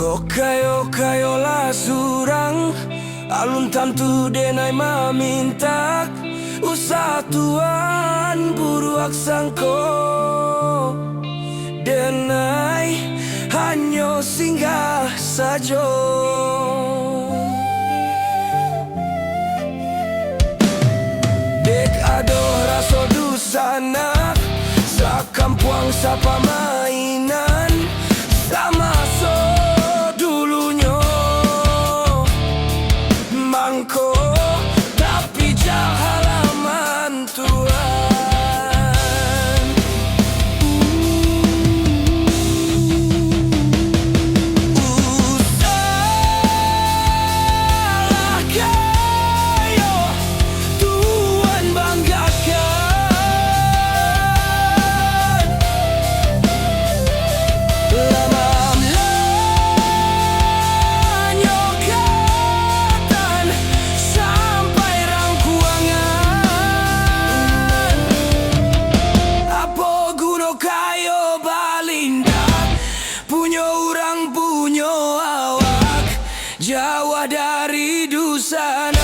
Kayo lah surang alun tantu denai mamintak usah tuan buruak sangko denai hanyo singgah sajo dek adoh raso dusana sakampuang sapa mainan sama so dulunya mangko tapi jah halaman Tuhan. Usahlah kayo Tuhan banggakan lama punyo orang punyo awak Jawa dari dusana.